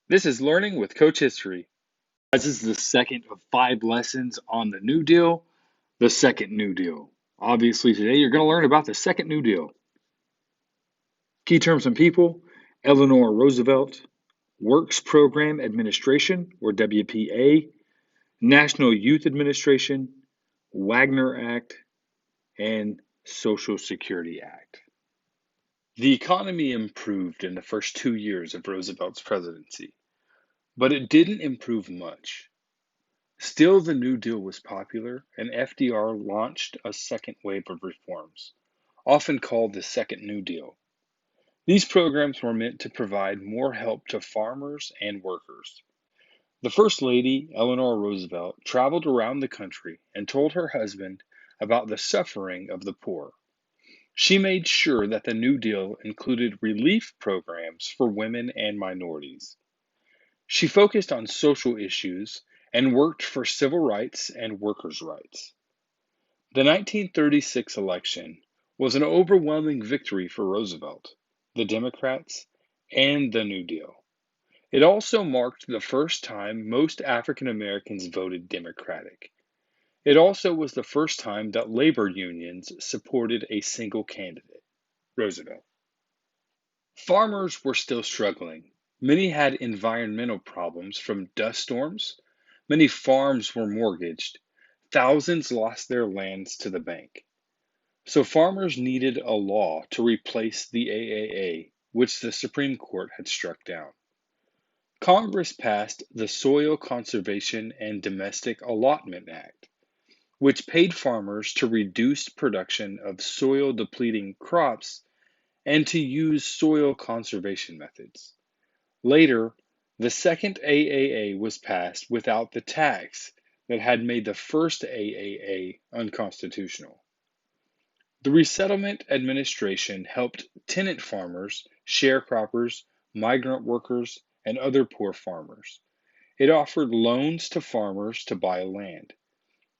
This is Learning with Coach History. This is the second of 5 lessons on the New Deal, the second New Deal. Obviously, today you're going to learn about the second New Deal. Key terms and people: Eleanor Roosevelt, Works Program Administration, or WPA, National Youth Administration, Wagner Act, and Social Security Act. The economy improved in the first 2 years of Roosevelt's presidency, but it didn't improve much. Still, the New Deal was popular, and FDR launched a second wave of reforms, often called the Second New Deal. These programs were meant to provide more help to farmers and workers. The First Lady, Eleanor Roosevelt, traveled around the country and told her husband about the suffering of the poor. She made sure that the New Deal included relief programs for women and minorities. She focused on social issues and worked for civil rights and workers' rights. The 1936 election was an overwhelming victory for Roosevelt, the Democrats, and the New Deal. It also marked the first time most African Americans voted Democratic. It also was the first time that labor unions supported a single candidate, Roosevelt. Farmers were still struggling. Many had environmental problems from dust storms. Many farms were mortgaged. Thousands lost their lands to the bank. So farmers needed a law to replace the AAA, which the Supreme Court had struck down. Congress passed the Soil Conservation and Domestic Allotment Act, which paid farmers to reduce production of soil depleting crops and to use soil conservation methods. Later, the second AAA was passed without the tax that had made the first AAA unconstitutional. The Resettlement Administration helped tenant farmers, sharecroppers, migrant workers, and other poor farmers. It offered loans to farmers to buy land.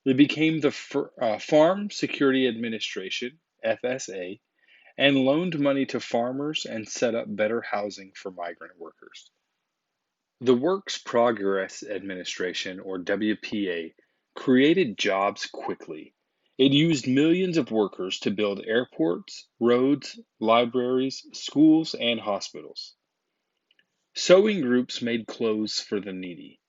It became the Farm Security Administration, FSA, and loaned money to farmers and set up better housing for migrant workers. The Works Progress Administration, or WPA, created jobs quickly. It used millions of workers to build airports, roads, libraries, schools, and hospitals. Sewing groups made clothes for the needy.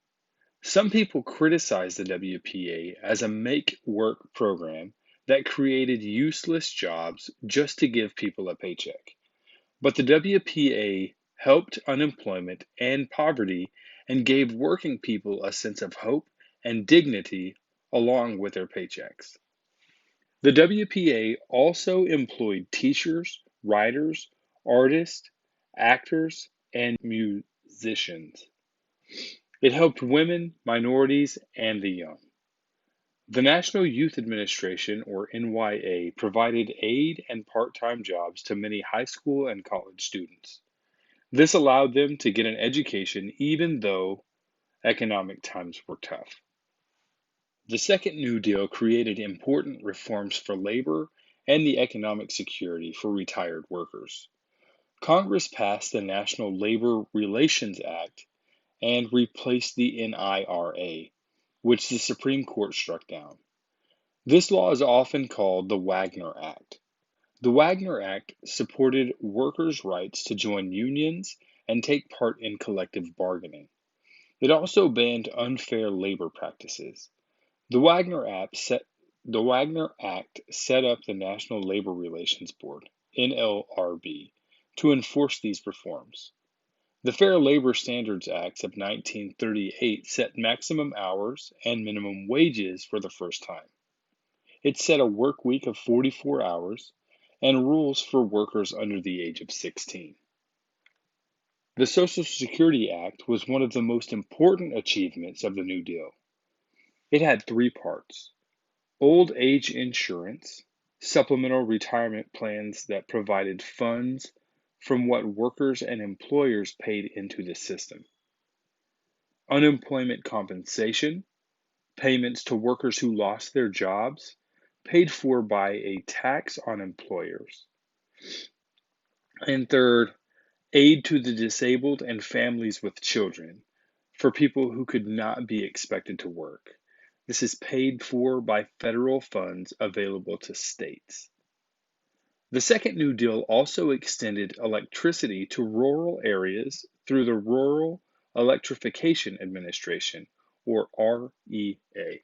Some people criticized the WPA as a make work program that created useless jobs just to give people a paycheck. But the WPA helped unemployment and poverty and gave working people a sense of hope and dignity along with their paychecks. The WPA also employed teachers, writers, artists, actors, and musicians. It helped women, minorities, and the young. The National Youth Administration, or NYA, provided aid and part time jobs to many high school and college students. This allowed them to get an education even though economic times were tough. The Second New Deal created important reforms for labor and the economic security for retired workers. Congress passed the National Labor Relations Act and replaced the NIRA, which the Supreme Court struck down. This law is often called the Wagner Act. The Wagner Act supported workers' rights to join unions and take part in collective bargaining. It also banned unfair labor practices. The Wagner Act set up the National Labor Relations Board, NLRB, to enforce these reforms. The Fair Labor Standards Acts of 1938 set maximum hours and minimum wages for the first time. It set a work week of 44 hours and rules for workers under the age of 16. The Social Security Act was one of the most important achievements of the New Deal. It had 3 parts: old age insurance, supplemental retirement plans that provided funds from what workers and employers paid into the system, unemployment compensation, payments to workers who lost their jobs, paid for by a tax on employers, and third, aid to the disabled and families with children for people who could not be expected to work. This is paid for by federal funds available to states. The second New Deal also extended electricity to rural areas through the Rural Electrification Administration, or REA.